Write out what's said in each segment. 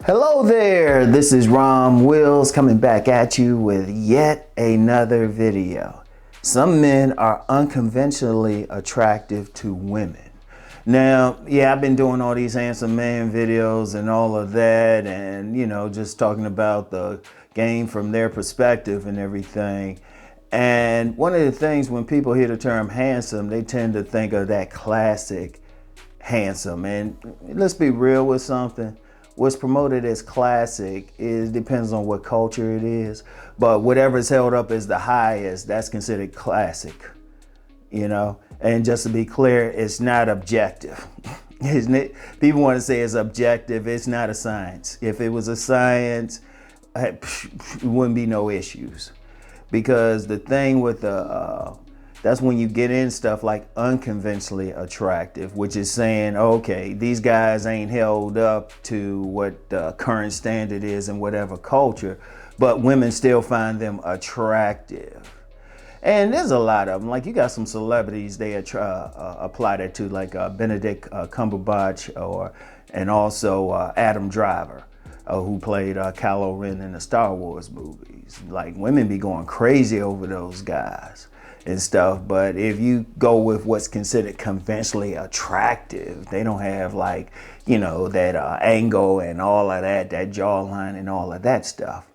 Hello there, this is Rom Wills coming back at you with yet another video. Some men are unconventionally attractive to women. Now, yeah, I've been doing all these handsome man videos and all of that, and just talking about the game from their perspective and everything. And one of the things when people hear the term handsome, they tend to think of that classic handsome. And let's be real with something. What's promoted as classic depends on what culture it is, but whatever is held up as the highest, that's considered classic, And just to be clear, it's not objective. Isn't it? People want to say it's objective. It's not a science. If it was a science, it wouldn't be no issues. Because the thing with that's when you get in stuff like unconventionally attractive, which is saying, okay, these guys ain't held up to what the current standard is in whatever culture, but women still find them attractive. And there's a lot of them. Like you got some celebrities they apply that to, like Benedict Cumberbatch and also Adam Driver, who played Kylo Ren in the Star Wars movies. Like women be going crazy over those guys and stuff, but if you go with what's considered conventionally attractive, they don't have like, that angle and all of that jawline and all of that stuff.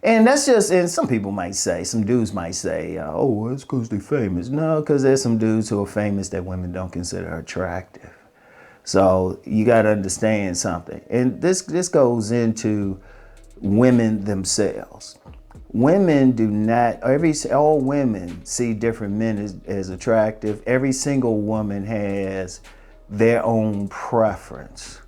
And that's just, and some people might say, some dudes might say, oh, it's because they're famous. No, because there's some dudes who are famous that women don't consider attractive. So you got to understand something. And this goes into women themselves. Women do not, all women see different men as attractive. Every single woman has their own preference,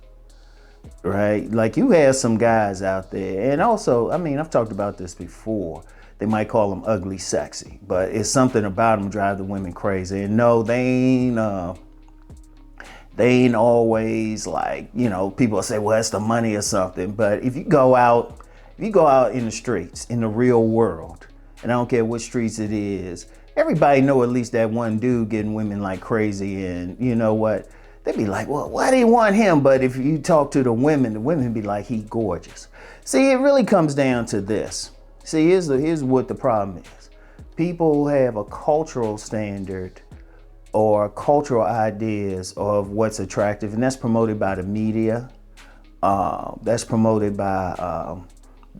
right? Like you have some guys out there, and also, I've talked about this before. They might call them ugly sexy, but it's something about them drive the women crazy. And no, they ain't always like, people say, well, it's the money or something. But if you go out in the streets, in the real world, and I don't care what streets it is, everybody know at least that one dude getting women like crazy. And you know what? They be like, well, why do you want him? But if you talk to the women be like, he gorgeous. See, it really comes down to this. See, here's what the problem is. People have a cultural standard or cultural ideas of what's attractive, and that's promoted by the media. That's promoted by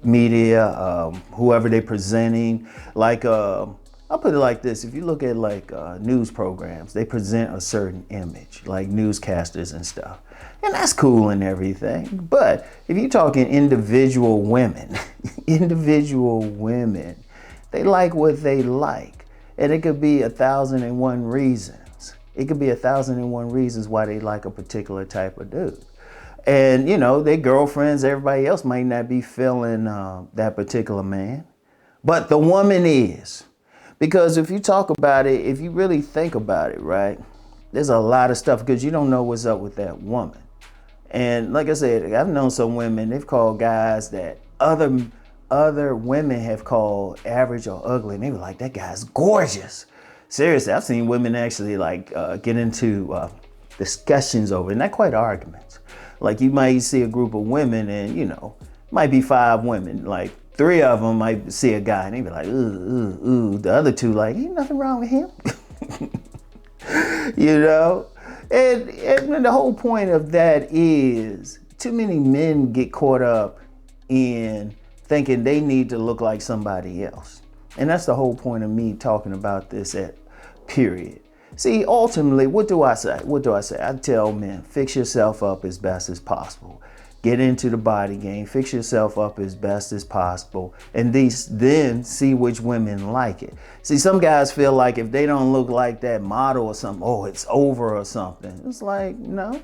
media, whoever they're presenting. Like, I'll put it like this. If you look at like news programs, they present a certain image, like newscasters and stuff. And that's cool and everything. But if you're talking individual women, they like what they like. And it could be 1,001 reasons. It could be 1,001 reasons why they like a particular type of dude. And, their girlfriends, everybody else might not be feeling that particular man. But the woman is. Because if you talk about it, if you really think about it, right, there's a lot of stuff because you don't know what's up with that woman. And like I said, I've known some women, they've called guys that other women have called average or ugly. And they were like, that guy's gorgeous. Seriously, I've seen women actually like get into discussions over it, not quite arguments. Like you might see a group of women and, might be 5 women, like 3 of them might see a guy and they be like, ooh. The other 2 like, ain't nothing wrong with him. And the whole point of that is too many men get caught up in thinking they need to look like somebody else. And that's the whole point of me talking about this period. See, ultimately, what do I say? I tell men, fix yourself up as best as possible. Get into the body game, fix yourself up as best as possible, and then see which women like it. See, some guys feel like if they don't look like that model or something, oh, it's over or something. It's like, no,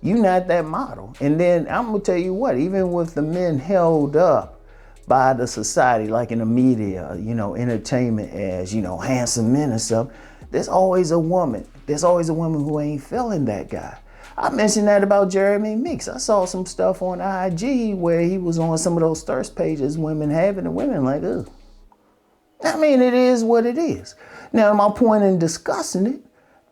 you're not that model. And then I'm gonna tell you what, even with the men held up by the society, like in the media, entertainment as, handsome men and stuff, there's always a woman. There's always a woman who ain't feeling that guy. I mentioned that about Jeremy Meeks. I saw some stuff on IG where he was on some of those thirst pages women have, and the women like, ugh. It is what it is. Now, my point in discussing it,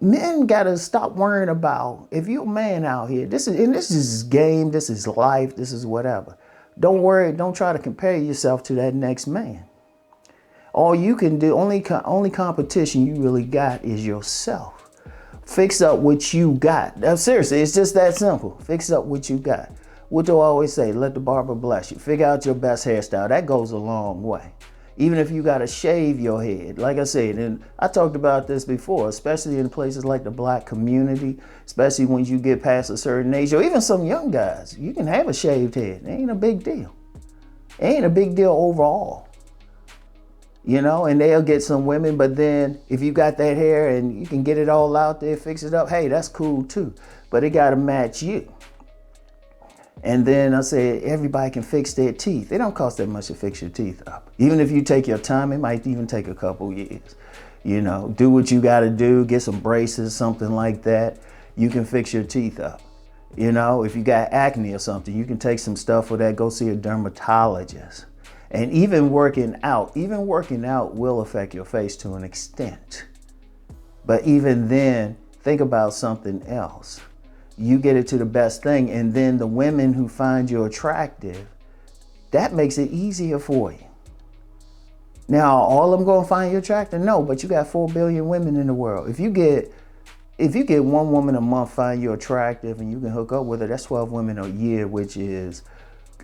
men gotta stop worrying about, if you're a man out here, this is game, this is life, this is whatever. Don't worry, don't try to compare yourself to that next man. All you can do, only competition you really got is yourself. Fix up what you got. Now, seriously, it's just that simple. Fix up what you got. What do I always say? Let the barber bless you. Figure out your best hairstyle. That goes a long way. Even if you gotta shave your head. Like I said, and I talked about this before, especially in places like the black community, especially when you get past a certain age, or even some young guys, you can have a shaved head. It ain't a big deal. It ain't a big deal overall. You know, and they'll get some women, but then if you got that hair and you can get it all out there, fix it up, hey, that's cool too. But it gotta match you. And then I said, everybody can fix their teeth. It don't cost that much to fix your teeth up. Even if you take your time, it might even take a couple years. You know, do what you gotta do, get some braces, something like that. You can fix your teeth up. You know, if you got acne or something, you can take some stuff for that, go see a dermatologist. And even working out will affect your face to an extent. But even then, think about something else. You get it to the best thing, and then the women who find you attractive, that makes it easier for you. Now, all of them gonna find you attractive? No, but you got 4 billion women in the world. If you get one woman a month find you attractive and you can hook up with her, that's 12 women a year, which is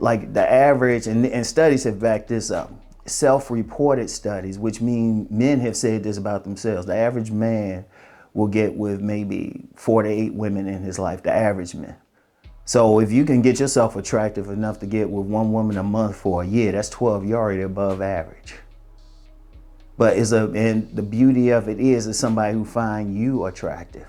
like the average, and studies have backed this up. Self-reported studies, which mean men have said this about themselves. The average man will get with maybe 4 to 8 women in his life, the average man. So if you can get yourself attractive enough to get with one woman a month for a year, that's 12, you're already above average. But and the beauty of it is somebody who find you attractive.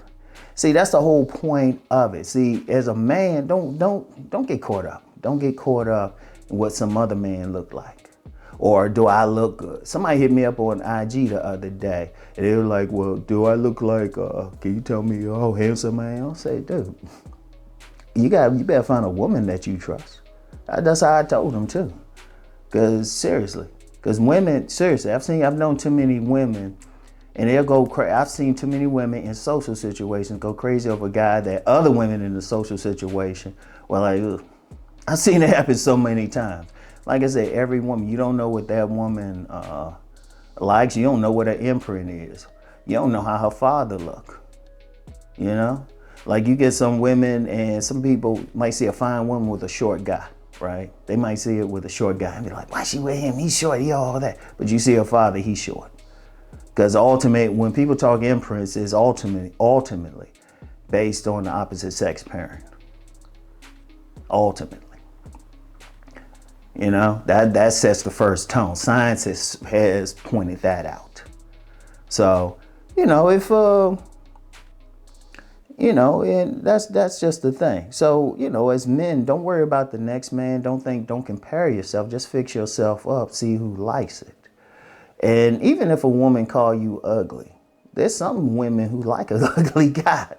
See, that's the whole point of it. See, as a man, don't get caught up. Don't get caught up in what some other man look like. Or do I look good? Somebody hit me up on IG the other day, and they were like, well, do I look like, can you tell me how handsome I am? I say, dude, you better find a woman that you trust. That's how I told them too. Because women, seriously, I've known too many women, and they'll go crazy. I've seen too many women in social situations go crazy over a guy that other women in the social situation were like, ugh. I've seen it happen so many times. Like I said, every woman, you don't know what that woman likes. You don't know what her imprint is. You don't know how her father look. You know? Like you get some women, and some people might see a fine woman with a short guy, right? They might see it with a short guy and be like, why she with him? He's short, he all that. But you see her father, he's short. Because when people talk imprints, it's ultimately based on the opposite sex parent. Ultimately. You know, that sets the first tone. Science has pointed that out. So, you know, if, you know, and that's just the thing. So, you know, as men, don't worry about the next man. Don't compare yourself. Just fix yourself up. See who likes it. And even if a woman call you ugly, there's some women who like an ugly guy.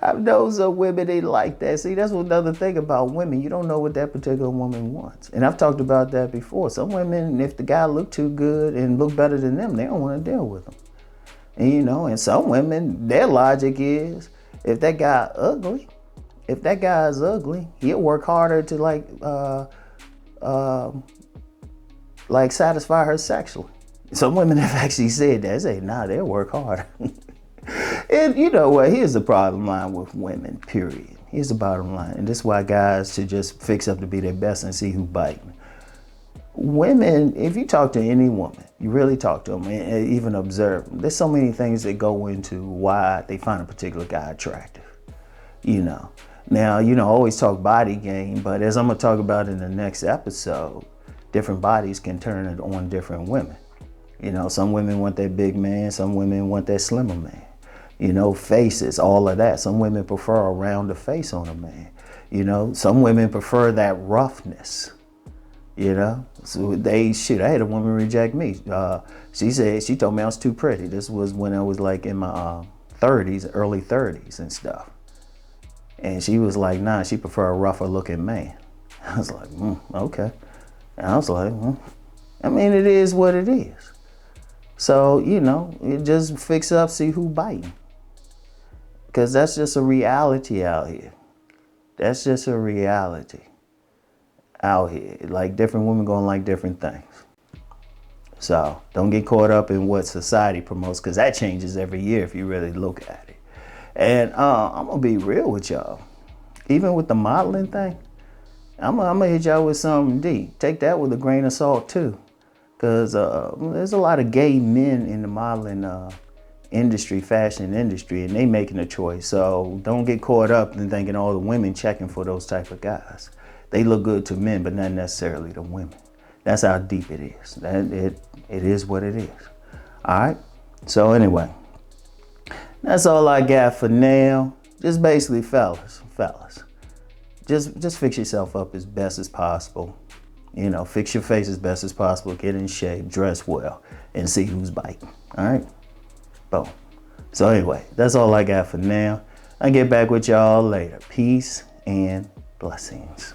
I've known some women, they like that. See, that's another thing about women. You don't know what that particular woman wants. And I've talked about that before. Some women, if the guy look too good and look better than them, they don't want to deal with him. And you know, and some women, their logic is, if that guy is ugly, he'll work harder to like satisfy her sexually. Some women have actually said that. They say, nah, they'll work harder. And you know what? Here's the bottom line with women, period. Here's the bottom line. And this is why guys should just fix up to be their best and see who biting. Women, if you talk to any woman, you really talk to them and even observe them, there's so many things that go into why they find a particular guy attractive. You know. Now, you know, I always talk body game, but as I'm going to talk about in the next episode, different bodies can turn it on different women. You know, some women want that big man, some women want that slimmer man. You know, faces, all of that. Some women prefer a rounder face on a man. You know, some women prefer that roughness. You know, so I had a woman reject me. She told me I was too pretty. This was when I was like in my 30s, early 30s and stuff. And she was like, nah, she prefer a rougher looking man. I was like, okay. And I was like, I mean, it is what it is. So, you know, it just fix up, see who biting. Because that's just a reality out here. That's just a reality out here. Like, different women gonna like different things. So don't get caught up in what society promotes, because that changes every year if you really look at it. And I'm gonna be real with y'all. Even with the modeling thing, I'm gonna hit y'all with something deep. Take that with a grain of salt too, because there's a lot of gay men in the modeling industry, fashion industry, and they making a choice. So don't get caught up in thinking all the women checking for those type of guys. They look good to men, but not necessarily to women. That's how deep it is. It is what it is. All right. So anyway, that's all I got for now. Just basically, fellas, just fix yourself up as best as possible. You know, fix your face as best as possible. Get in shape, dress well, and see who's biting. All right. Boom. So anyway, that's all I got for now. I'll get back with y'all later. Peace and blessings.